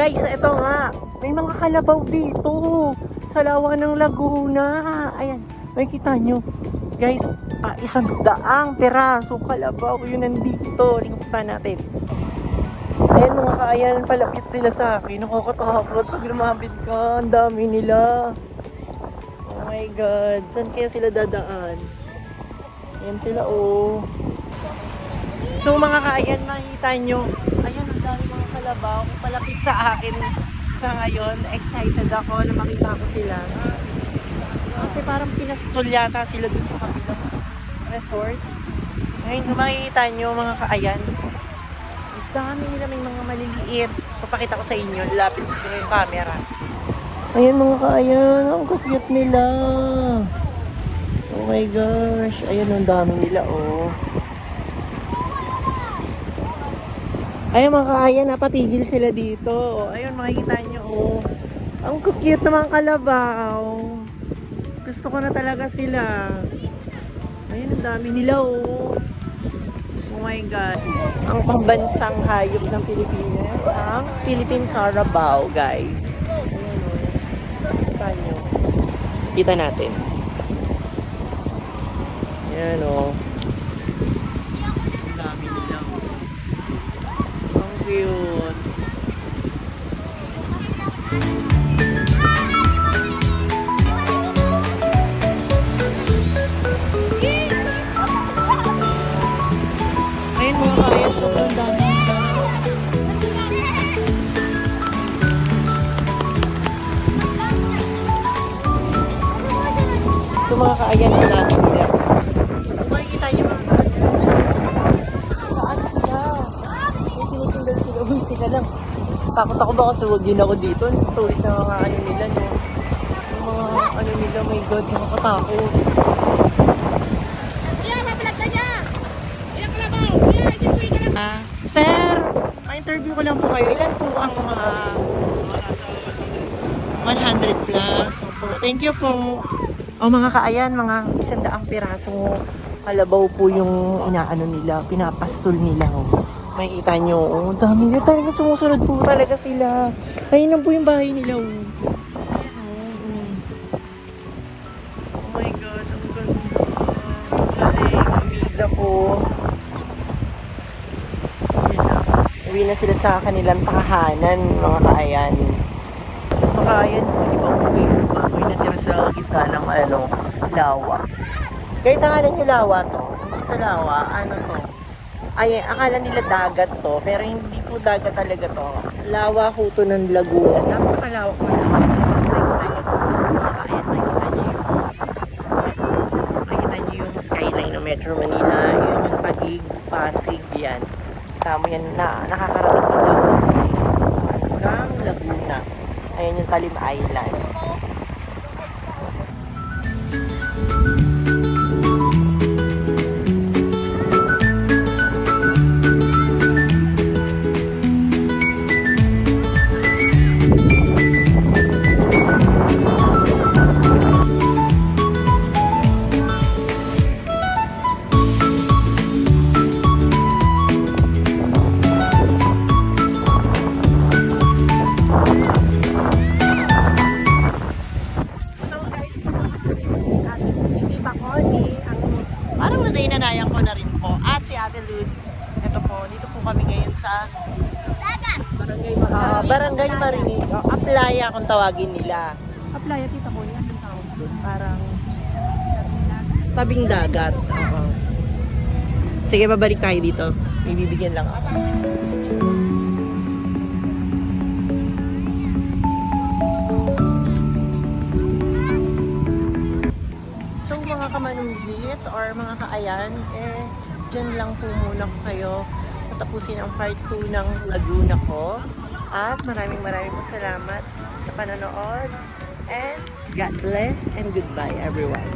Guys, eto nga. May mga kalabaw dito. Sa lawa ng Laguna. Ayan, makikita nyo. Guys, 100 peraso kalabaw. Yun nandito. Lingkutan natin. Ayan mga kaayan, palapit sila sa akin. Nakakatakot pag lumapit ka. Ang dami nila. Oh my God. Saan kaya sila dadaan? Ayan sila oh. So mga kaayan, makikita nyo. Ayan, ang dami mga kalabaw. Palapit sa akin. Sa ngayon, excited ako na makita ko sila. Kasi parang pinastol yata sila dun sa kabilang resort. Ngayon, kung makikita nyo mga kaayan, dami nila, may mga maliliit. Papakita ko sa inyo, lapit ko yung camera. Ayan mga kaayan, ang cute nila. Oh my gosh, ayan ang dami nila oh. Ayan mga kaayan, napatigil sila dito. Ayun, makikita nyo oh. Ang cute naman kalabaw. Gusto ko na talaga sila. Ayun, ang dami nila oh. Oh my God. Ang pambansang hayop ng Pilipinas, ang Philippine Carabao, guys. Ayan o. Kita nyo. Kita natin. Ayan o. Ang dami nila. Ang cute. Sobrang dami nila. So mga kaayan na natin nila. Kung makikita niyo mga kaayan, saan sila? May sinusundan sila. Uy, tika lang. Takot ako baka sugin ako dito. Tourist na mga ano nila. No? Yung mga ano nila, my God, nakakatakot. Sir, ma-interview ko lang po kayo. Ilan po ang mga 100 plus? So, thank you po. O mga kaayan, mga 100 piraso kalabaw po yung inaano nila, pinapastol nila. Oh. Makikita nyo, oh, dami nila talaga, sumusunod po talaga sila. Ayun lang po yung bahay nila. Oh, oh my God, ang ganda. Ang visa po. Uwi na sila sa kanilang tahanan, mga kaayan. Mga kaayan, yung ibang uwi, baboy natira sa gitna ng lawa. Guys, akala nyo lawa to. Hindi to lawa, ano to? Ay, akala nila dagat to, pero hindi po dagat talaga to. Lawa ho to ng Laguna. Napakalawak na lawa. Makikita nyo yung skyline ng Metro Manila. Yun yung Taguig, Pasig, yan. Tama yan na nakakarating ng Laguna. Ayan yung Talim Island. Inanayan ko na rin po at si Ate Luz. Ito po, dito po kami ngayon sa Barangay Marinig. Aplaya kung tawagin nila. Aplaya, kita ko yan ang tawag doon. Parang tabing dagat. Sige, babalik tayo dito. May bibigyan lang ako. So mga kamanunggit or mga kaayan, dyan lang po muna ko kayo patapusin ang part 2 ng Laguna ko. At maraming salamat sa panonood. And God bless and goodbye everyone.